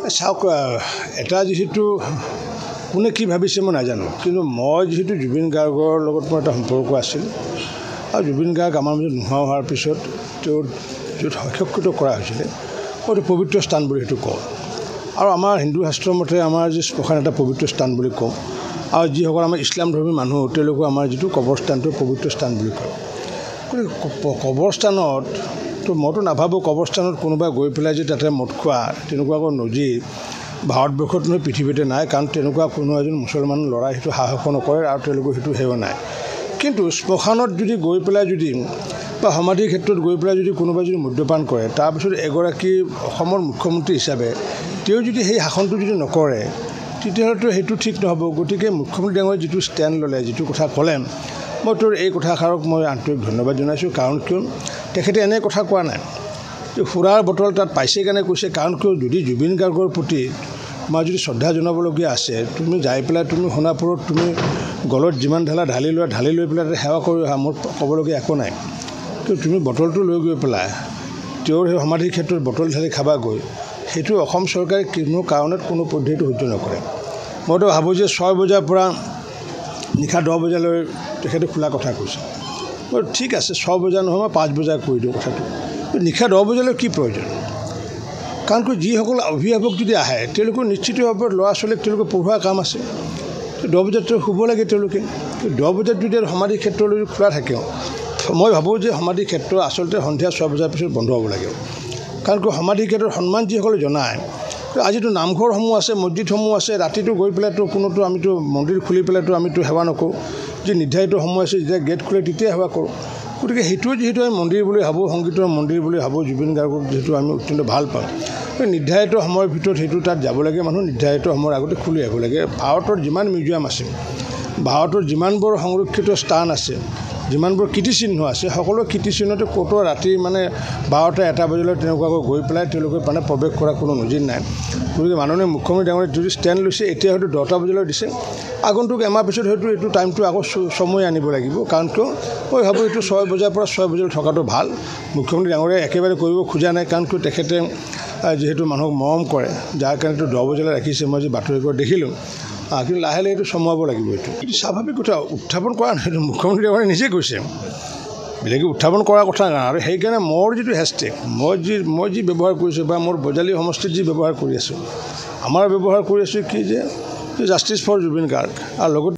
চাওক এটা যিহেতু কোনে কি ভাবিছে মই নাজানো, কিন্তু মই যিহেতু জুবিন গাৰ্গৰ লগত মোৰ এটা সম্পৰ্ক আছিল আৰু জুবিন গাৰ্গ আমাৰ মাজত নোহোৱা হোৱাৰ পিছত তেওঁৰ য'ত হস্তক্ষেপ কৰা হৈছিলে মই এইটো পবিত্ৰ স্থান বুলি সেইটো কওঁ। আৰু আমাৰ হিন্দু শাস্ত্ৰৰ মতে আমাৰ যি শ্মশান এটা পবিত্ৰ স্থান বুলি কওঁ, আৰু যিসকল আমাৰ ইছলাম ধৰ্মী মানুহ তেওঁলোকে আমাৰ যিটো কবৰস্থানটো পবিত্ৰ স্থান বুলি কয়। গতিকে কবৰস্থানত তো মইতো নাভাবোঁ কবৰস্থানত কোনোবাই গৈ পেলাই যে তাতে মদ খোৱা তেনেকুৱাকৈ নজীৰ ভাৰতবৰ্ষত নহয় পৃথিৱীতে নাই, কাৰণ তেনেকুৱা কোনো এজন মুছলমান ল'ৰাই সেইটো সাহস নকৰে আৰু তেওঁলোকৰ সেইটো সেৱা নাই। কিন্তু শ্মশানত যদি গৈ পেলাই যদি বা সমাধিৰ ক্ষেত্ৰত গৈ পেলাই যদি কোনোবাই যদি মদ্যপান কৰে, তাৰপিছত এগৰাকী অসমৰ মুখ্যমন্ত্ৰী হিচাপে তেওঁ যদি সেই শাসনটো যদি নকৰে তেতিয়াহ'লেতো সেইটো ঠিক নহ'ব। গতিকে মুখ্যমন্ত্ৰী ডাঙৰীয়াই যিটো ষ্টেণ্ড ল'লে, যিটো কথা ক'লে, মই তোৰ এই কথাষাৰক মই আন্তৰিক ধন্যবাদ জনাইছোঁ। কাৰণ কিয় তেখেতে এনে কথা কোৱা নাই যে সুৰাৰ বটল তাত পাইছে কাৰণে কৈছে। কাৰণ কিয় যদি জুবিন গাৰ্গৰ প্ৰতি তোমাৰ যদি শ্ৰদ্ধা জনাবলগীয়া আছে, তুমি যাই পেলাই তুমি সোণাপুৰত তুমি গলত যিমান ঢালি লৈ পেলাই তাতে সেৱা কৰি অহা, মোৰ ক'বলগীয়া একো নাই। কিন্তু তুমি বটলটো লৈ গৈ পেলাই তেওঁৰ সেই সমাধিৰ ক্ষেত্ৰত বটল ঢালি খাবা গৈ, সেইটো অসম চৰকাৰে কোনো কাৰণত কোনো পদ্ধতিটো সহ্য নকৰে। মইতো ভাবোঁ যে 6 বজাৰ পৰা নিশা 10 বজালৈ তেখেতে খোলা কথা কৈছে। মই ঠিক আছে 6 বজা নহয় মই 5 বজাত কৈ দিওঁ কথাটো। নিশা 10 বজালৈ কি প্ৰয়োজন? কাৰণ যিসকল অভিভাৱক যদি আহে তেওঁলোকৰ নিশ্চিতভাৱে ল'ৰা ছোৱালীক তেওঁলোকে পঢ়োৱা কাম আছে। 10 বজাত শুব লাগে তেওঁলোকে। 10 বজাত যদি সমাধি ক্ষেত্ৰলৈ খোলা থাকে, মই ভাবোঁ যে সমাধি ক্ষেত্ৰ আচলতে সন্ধিয়া 6 বজাৰ পিছত বন্ধ হ'ব লাগে। কাৰণ সমাধি ক্ষেত্ৰত সন্মান যিসকলে জনায়, আজিতো নামঘৰসমূহ আছে, মছজিদসমূহ আছে, ৰাতিটো গৈ পেলাইতো কোনোতো আমিতো মন্দিৰ খুলি পেলাইতো আমিতো সেৱা নকৰোঁ। যি নিৰ্ধাৰিত সময় আছে, যেতিয়া গেট খোলে তেতিয়া সেৱা কৰোঁ। গতিকে সেইটোৱে যিহেতু আমি মন্দিৰ বুলি ভাবোঁ, সংগীতৰ মন্দিৰ বুলি ভাবোঁ, জুবিন গাৰ্গক যিহেতু আমি অত্যন্ত ভাল পাওঁ, নিৰ্ধাৰিত সময়ৰ ভিতৰত সেইটো তাত যাব লাগে। মানুহ নিৰ্ধাৰিত সময়ৰ আগতে খুলি আহিব লাগে। ভাৰতৰ যিমান মিউজিয়াম আছে, ভাৰতৰ যিমানবোৰ সংৰক্ষিত স্থান আছে, যিমানবোৰ কীৰ্তিচিহ্ন আছে, সকলো কীৰ্তিচিহ্নতে ক'তো ৰাতি মানে 12টা 1টা বজালৈ তেনেকুৱাকৈ গৈ পেলাই তেওঁলোকে মানে প্ৰৱেশ কৰা কোনো নজিৰ নাই। গতিকে মাননীয় মুখ্যমন্ত্ৰী ডাঙৰীয়াই যদি ষ্টেণ্ড লৈছে, এতিয়া হয়তো 10টা বজালৈ দিছে, আগন্তুক এমাহ পিছত হয়তো এইটো টাইমটো আকৌ সময় আনিব লাগিব। কাৰণ কিয় মই ভাবোঁ এইটো 6 বজাৰ পৰা 6 বজালৈ থকাটো ভাল। মুখ্যমন্ত্ৰী ডাঙৰীয়াই একেবাৰে কৰিব খোজা নাই, কাৰণ কিয় তেখেতে যিহেতু মানুহক মৰম কৰে, যাৰ কাৰণেতো 10 বজালৈ ৰাখিছে। মই যি বাতৰিঘৰত দেখিলোঁ, কিন্তু লাহে লাহে এইটো চমুৱাব লাগিব। এইটো স্বাভাৱিক কথা, উত্থাপন কৰা নাই, মুখ্যমন্ত্ৰী ডাঙৰীয়াই নিজে কৈছে, বেলেগে উত্থাপন কৰাৰ কথা নাই। আৰু সেইকাৰণে মোৰ যিটো হেছটেগ মই যি ব্যৱহাৰ কৰিছোঁ বা মোৰ বজালী সমষ্টিত যি ব্যৱহাৰ কৰি আছোঁ, আমাৰ ব্যৱহাৰ কৰি আছোঁ কি যে জাষ্টিছ ফৰ জুবিন গাৰ্গ, আৰু লগত